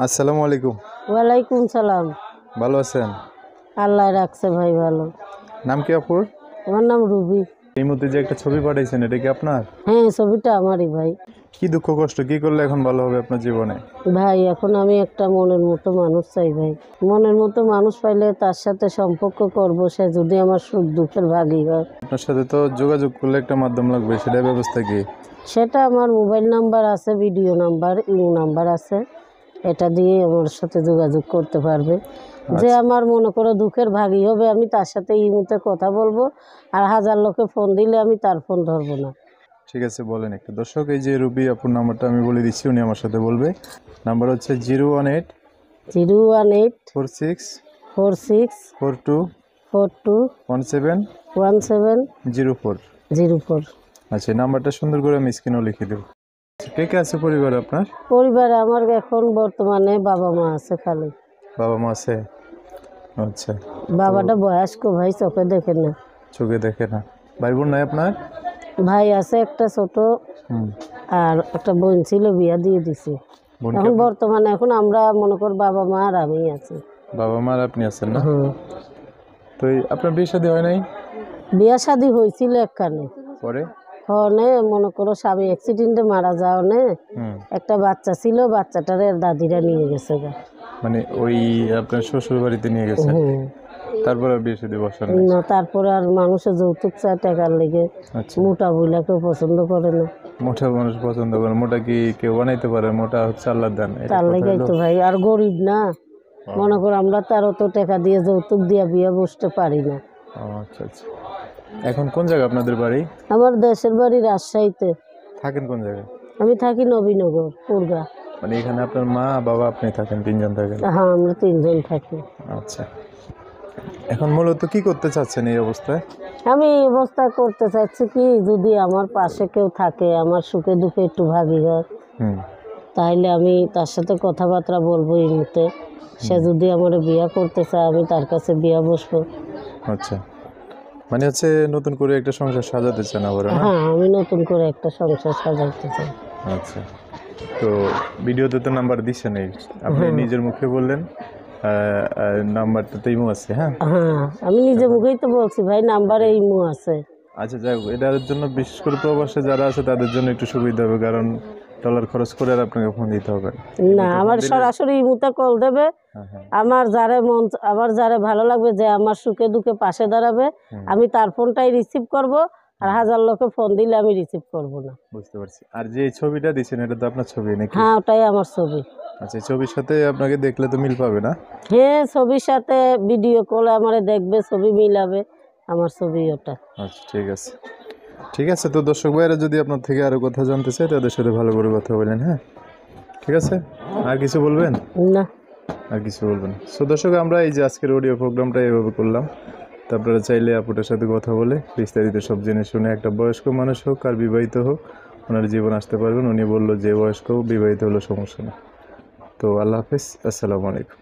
আসসালামু আলাইকুম। ওয়ালাইকুম সালাম। ভালো আছেন? আল্লাহ রাখছে ভাই ভালো। নাম কি আপুর? আমার নাম রুবি। এই মুহূর্তে যে একটা ছবি পাঠাইছেন, এটা কি আপনার? হ্যাঁ, ছবিটা আমারই ভাই। কি দুঃখ কষ্ট কি করলে এখন ভালো হবে আপনার জীবনে? ভাই এখন আমি একটা মনের মতো মানুষ চাই ভাই। মনের মতো মানুষ পাইলে তার সাথে সম্পর্ক করব, সে যদি আমার সুখ দুঃখের ভাগী হয়। আপনার সাথে তো যোগাযোগ করলে একটা মাধ্যম লাগবে, সেটার ব্যবস্থা কি? সেটা আমার মোবাইল নাম্বার আছে, ভিডিও নাম্বার, ইমো নাম্বার আছে, এটা দিয়ে আমার সাথে যোগাযোগ করতে পারবে। যে আমার মনে করো দুঃখের ভাগী হবে, আমি তার সাথে ইমোতে কথা বলবো, আর 1000 লোকে ফোন দিলে আমি তার ফোন ধরবো না। ঠিক আছে, বলেন একটু। দর্শক, এই যে রুবি আপুর নাম্বারটা আমি বলে দিচ্ছি, উনি আমার সাথে বলবে। নাম্বার হচ্ছে 018 018 46 46 42 42 17 17 04। 04। আচ্ছা, এই নাম্বারটা সুন্দর করে আমি স্ক্রিনেও লিখে দেবো। কে কে আছে পরিবারে আপনার? পরিবারে আমার এখন বর্তমানে বাবা মা আছে খালি। বাবা মা আছে? আচ্ছা। বাবাটা বয়স্ক ভাই, চোখে দেখে না। চোখে দেখে না। ভাই বোন নাই আপনার? ভাই আছে একটা ছোট, আর একটা বোন ছিল, বিয়া দিয়ে দিছি। বোনকে এখন বর্তমানে এখন আমরা মনে কর বাবা মা আর আমি আছি। বাবা মা আর আপনি আছেন না? তো আপনার বিয়ে শাদী হয় নাই? বিয়া শাদী হয়েছিল একখানে, পরে হনে মনে করো স্বামী অ্যাক্সিডেন্টে মারা যাওয়ানে একটা বাচ্চা ছিল, বাচ্চাটারে দাদিরা নিয়ে গেছে গা। মানে ওই আপনার শ্বশুর বাড়িতে নিয়ে গেছে, তারপর আর বিয়ে শাদী বসান না, তারপরে আর মানুষের যৌতুক চায় টাকার লেগে। আচ্ছা, মোটা বইলা কেউ পছন্দ করে না। মোটা মানুষ পছন্দ করে? মোটা কি কেউ বানাইতে পারে? মোটা হচ্ছে আল্লাহর দান। তার লেগে তো ভাই, আর গরিব না, মনে করো আমরা তার অত টাকা দিয়ে যৌতুক দিয়ে বিয়ে বসতে পারি না। আচ্ছা আচ্ছা। এখন কোন জায়গা আপনাদের বাড়ি? আমার দেশের বাড়ি রাজশাহীতে। থাকেন কোন জায়গায়? আমি থাকি নবীনগর, পুরগা। মানে এখানে আপনার মা বাবা আপনি থাকেন, তিনজন থাকেন? হ্যাঁ, আমরা 3 জন থাকি। আচ্ছা, এখন মূলত কি করতে চাচ্ছেন এই অবস্থায়? আমি এই অবস্থা করতে চাচ্ছি কি, যদি আমার পাশে কেউ থাকে, আমার সুখে দুঃখে একটু ভাগী হয়, তাহলে আমি তার সাথে কথাবার্তা বলবো এই মুহূর্তে। সে যদি আমার বিয়ে করতে চায়, আমি তার কাছে বিয়ে বসবো। আচ্ছা, মানে হচ্ছে নতুন করে একটা সংসার সাজাতে চান আবার? হ্যাঁ, আমি নতুন করে একটা সংসার সাজাতে চাই। আচ্ছা, তো ভিডিওতে তো নাম্বার দিচ্ছেন, এই আপনি নিজের মুখে বললেন নাম্বারটা তো ইমো আছে? হ্যাঁ হ্যাঁ, আমি নিজে মুখেই তো বলছি ভাই, নাম্বারে ইমো আছে। আচ্ছা, যাই হোক, এটার জন্য বিশেষ করে প্রবাসে যারা আছে তাদের জন্য একটু সুবিধা হবে, কারণ ডলার খরচ করে আর আপনাকে ফোন দিতে হবে না। আমার সরাসরি ইমোতে কল দেবে। আমার যারে ভালো লাগবে, যে আমার সুখে দুঃখে পাশে দাঁড়াবে, আমি তার ফোনটাই রিসিভ করব, আর 1000 লোকে ফোন দিলে আমি রিসিভ করব না। বুঝতে পারছি। আর যে ছবিটা দিচ্ছেন, এটা তো আপনার ছবি নাকি? হ্যাঁ, ওটাই আমার ছবি। আচ্ছা, ছবির সাথে আপনাকে দেখলে তো মিল পাবে না? হ্যাঁ, ছবির সাথে ভিডিও কলে আমারে দেখবে, ছবি মিলাবে, আমার ছবি ওটা। আচ্ছা, ঠিক আছে ঠিক আছে। তো দর্শক ভাইরা যদি আপনার থেকে আরো কথা জানতে চাই, তাদের সাথে ভালো করে কথা বলেন। হ্যাঁ, ঠিক আছে। আর কিছু বলবেন? না, আর কিছু বলবেন? সো দর্শক, আমরা এই যে আজকের অডিও প্রোগ্রামটা এভাবে করলাম। তো আপনারা চাইলে আপুটার সাথে কথা বলে বিস্তারিত সব জেনে শুনে, একটা বয়স্ক মানুষ হোক আর বিবাহিত হোক, ওনার জীবন আসতে পারবেন। উনি বললো যে বয়স্ক বিবাহিত হলো সমস্যা না। তো আল্লাহ হাফিজ, আসসালামু আলাইকুম।